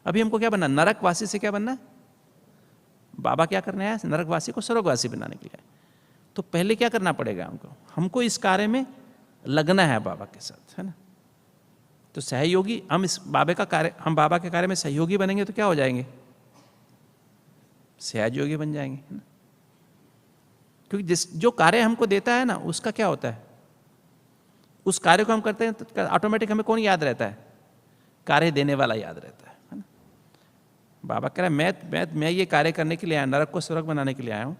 अभी हमको क्या बनना, नरकवासी से क्या बनना है? बाबा क्या करने आया? नरकवासी को स्वर्गवासी बनाने के लिए। तो पहले क्या करना पड़ेगा हमको इस कार्य में लगना है बाबा के साथ, है ना। तो सहयोगी, हम इस बाबा का कार्य, हम बाबा के कार्य में सहयोगी बनेंगे तो क्या हो जाएंगे? सहयोगी बन जाएंगे, है ना। क्योंकि जो कार्य हमको देता है ना, उसका क्या होता है, उस कार्य को हम करते हैं तो ऑटोमेटिक हमें कौन याद रहता है? कार्य देने वाला याद रहता है ना। बाबा कह रहा है मैं ये कार्य करने के लिए आया, नरक को स्वर्ग बनाने के लिए आया हूँ,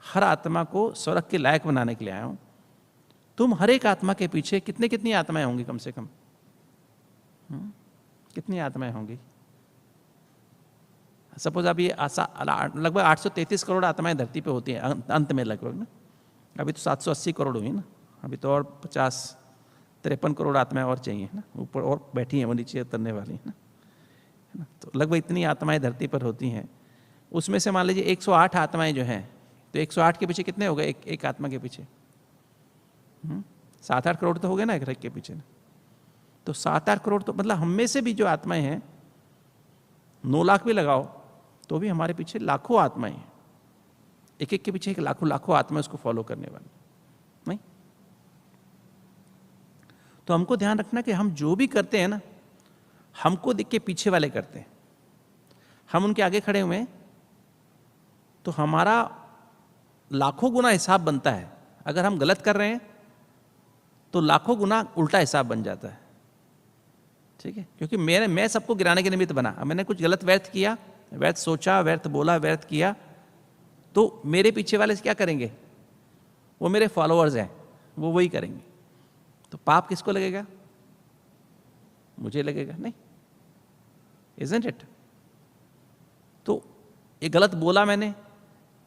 हर आत्मा को स्वर्ग के लायक बनाने के लिए आया हूँ। तुम हर एक आत्मा के पीछे कितनी आत्माएं होंगी कम से कम? कितनी आत्माएं होंगी? सपोज अभी लगभग 833 करोड़ आत्माएं धरती पे होती हैं अंत में लगभग ना। अभी तो 780 करोड़ हुई ना, अभी तो और 53 करोड़ आत्माएं और चाहिए ना, ऊपर और बैठी हैं, वो नीचे उतरने वाली है ना। तो लगभग इतनी आत्माएं धरती पर होती हैं। उसमें से मान लीजिए 108 आत्माएं जो हैं, तो 108 के पीछे कितने हो गए? एक आत्मा के पीछे 7-8 करोड़ तो हो गए ना एक के पीछे। तो 7-8 करोड़ तो मतलब हम में से भी जो आत्माएं हैं, 9 लाख भी लगाओ तो भी हमारे पीछे लाखों आत्माएं हैं। एक के पीछे एक लाखों आत्माएं उसको फॉलो करने वाली, नहीं? तो हमको ध्यान रखना कि हम जो भी करते हैं ना, हमको देख के पीछे वाले करते हैं। हम उनके आगे खड़े हुए हैं तो हमारा लाखों गुना हिसाब बनता है। अगर हम गलत कर रहे हैं तो लाखों गुना उल्टा हिसाब बन जाता है, ठीक है। क्योंकि मैं सबको गिराने के निमित्त बना। मैंने कुछ गलत व्यर्थ किया, व्यर्थ सोचा, व्यर्थ बोला, व्यर्थ किया, तो मेरे पीछे वाले क्या करेंगे? वो मेरे फॉलोअर्स हैं, वो वही करेंगे। तो पाप किसको लगेगा? मुझे लगेगा, नहीं? Isn't it? तो ये गलत बोला मैंने,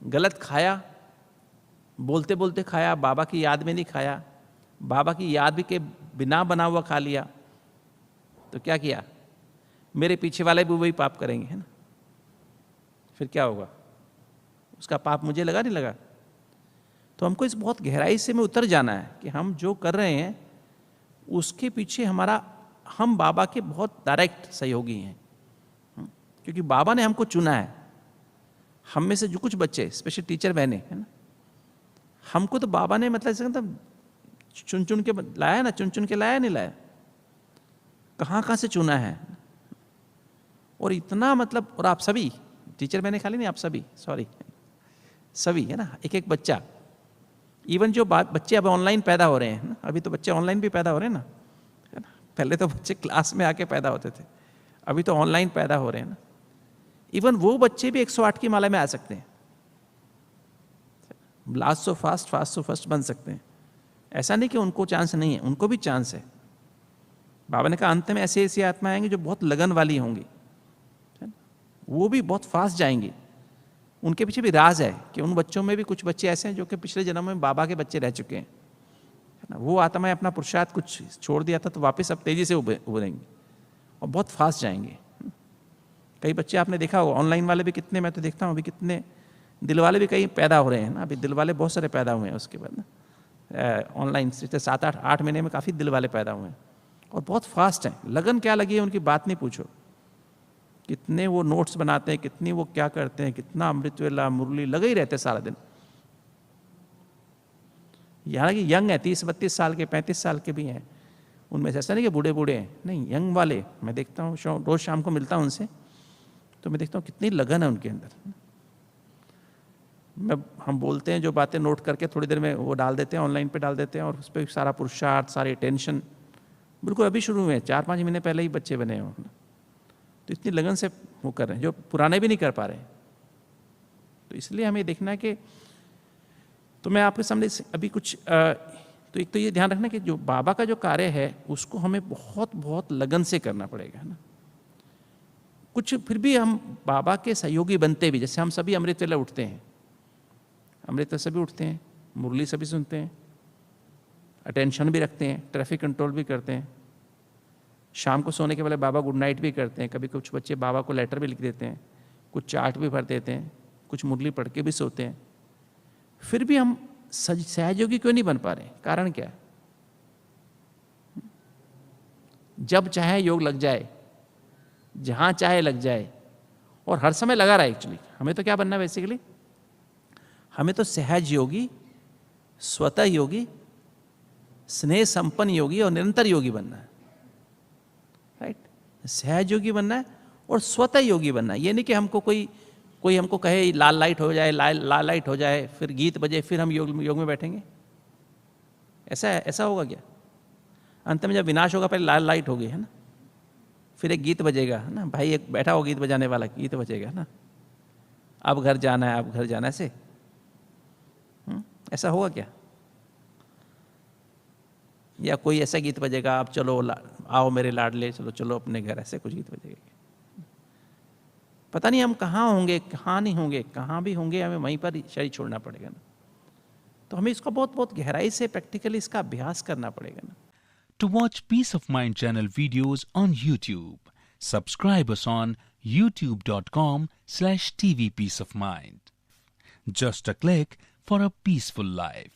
गलत खाया, बोलते बोलते खाया, बाबा की याद में नहीं खाया, बाबा की याद भी के बिना बना हुआ खा लिया, तो क्या किया? मेरे पीछे वाले भी वही पाप करेंगे, है ना। फिर क्या होगा? उसका पाप मुझे लगा, नहीं लगा? तो हमको इस बहुत गहराई से में उतर जाना है कि हम जो कर रहे हैं उसके पीछे हम बाबा के बहुत डायरेक्ट सहयोगी हैं। क्योंकि बाबा ने हमको चुना है। हम में से जो कुछ बच्चे, स्पेशल टीचर बहने, है ना, हमको तो बाबा ने मतलब चुन चुन के लाया ना, चुन चुन के लाया, नहीं लाया? कहाँ से चुना है। और इतना मतलब, और आप सभी टीचर मैंने खाली नहीं, आप सभी, सॉरी, सभी, है ना, एक एक बच्चा। इवन जो बच्चे अब ऑनलाइन पैदा हो रहे हैं ना, अभी तो बच्चे ऑनलाइन भी पैदा हो रहे हैं ना, है ना। पहले तो बच्चे क्लास में आके पैदा होते थे, अभी तो ऑनलाइन पैदा हो रहे हैं ना। इवन वो बच्चे भी 108 की माला में आ सकते हैं। Last so fast, fast so first बन सकते हैं। ऐसा नहीं कि उनको चांस नहीं है, उनको भी चांस है। बाबा ने कहा अंत में ऐसी आत्माएं आएंगी जो बहुत लगन वाली होंगी, वो भी बहुत फास्ट जाएंगी। उनके पीछे भी राज है कि उन बच्चों में भी कुछ बच्चे ऐसे हैं जो कि पिछले जन्म में बाबा के बच्चे रह चुके हैं, है ना। वो आत्माएं अपना पुरुषार्थ कुछ छोड़ दिया था तो वापस अब तेजी से उभरेंगे और बहुत फास्ट जाएंगे। कई बच्चे आपने देखा होगा, ऑनलाइन वाले भी कितने, मैं तो देखता हूँ अभी कितने दिल वाले भी कई पैदा हो रहे हैं ना। अभी दिल वाले बहुत सारे पैदा हुए हैं उसके बाद ना, ऑनलाइन से 7-8 महीने में काफ़ी दिल वाले पैदा हुए हैं और बहुत फास्ट हैं। लगन क्या लगी है उनकी बात नहीं पूछो। कितने वो नोट्स बनाते हैं, कितनी वो क्या करते हैं, कितना अमृत वेला मुरली लगे ही रहते सारा दिन। यहाँ कि यंग है, 30-32 साल के, 35 साल के भी हैं उनमें से। ऐसा नहीं कि बूढ़े बूढ़े हैं, नहीं, यंग वाले मैं देखता हूँ, रोज शाम को मिलता हूँ उनसे, तो मैं देखता हूँ कितनी लगन है उनके अंदर। हम बोलते हैं जो बातें नोट करके थोड़ी देर में वो डाल देते हैं, ऑनलाइन पे डाल देते हैं, और उस पर सारा पुरुषार्थ, सारी टेंशन बिल्कुल अभी शुरू हुए हैं, 4-5 महीने पहले ही बच्चे बने हैं। तो इतनी लगन से वो कर रहे हैं जो पुराने भी नहीं कर पा रहे हैं। तो इसलिए हमें देखना है कि, तो मैं आपके सामने अभी कुछ तो एक तो ये ध्यान रखना कि जो बाबा का जो कार्य है उसको हमें बहुत बहुत लगन से करना पड़ेगा, है ना। कुछ फिर भी हम बाबा के सहयोगी बनते भी, जैसे हम सभी अमृत वेला उठते हैं, अमृत सभी उठते हैं, मुरली सभी सुनते हैं, अटेंशन भी रखते हैं, ट्रैफिक कंट्रोल भी करते हैं, शाम को सोने के पहले बाबा गुड नाइट भी करते हैं। कभी कुछ बच्चे बाबा को लेटर भी लिख देते हैं, कुछ चार्ट भी भर देते हैं, कुछ मुरली पढ़ के भी सोते हैं। फिर भी हम सहयोगी क्यों नहीं बन पा रहे? कारण क्या है? जब चाहे योग लग जाए, जहां चाहे लग जाए और हर समय लगा रहा है। एक्चुअली हमें तो क्या बनना है बेसिकली, हमें तो सहज योगी, स्वतः योगी, स्नेह संपन्न योगी और निरंतर योगी बनना है। राइट, सहज योगी बनना है और स्वतः योगी बनना है। ये नहीं कि हमको कोई हमको कहे लाल लाइट हो जाए, लाल लाइट हो जाए, फिर गीत बजे, फिर हम योग में बैठेंगे। ऐसा होगा क्या? अंत में जब विनाश होगा पहले लाल लाइट होगी, है ना, फिर एक गीत बजेगा, है ना, भाई एक बैठा हो गीत बजाने वाला, गीत बजेगा, है ना, अब घर जाना है, अब घर जाना है, ऐसा होगा क्या? या कोई ऐसा गीत बजेगा, अब चलो आओ मेरे लाडले, चलो चलो अपने घर, ऐसे कुछ गीत बजेगा। पता नहीं हम कहाँ होंगे, कहाँ नहीं होंगे, कहाँ भी होंगे, हमें वहीं पर शरीर छोड़ना पड़ेगा ना। तो हमें इसको बहुत बहुत गहराई से प्रैक्टिकली इसका अभ्यास करना पड़ेगा ना। To watch Peace of Mind channel videos on YouTube, subscribe us on youtube.com/tvpeaceofmind. Just a click for a peaceful life.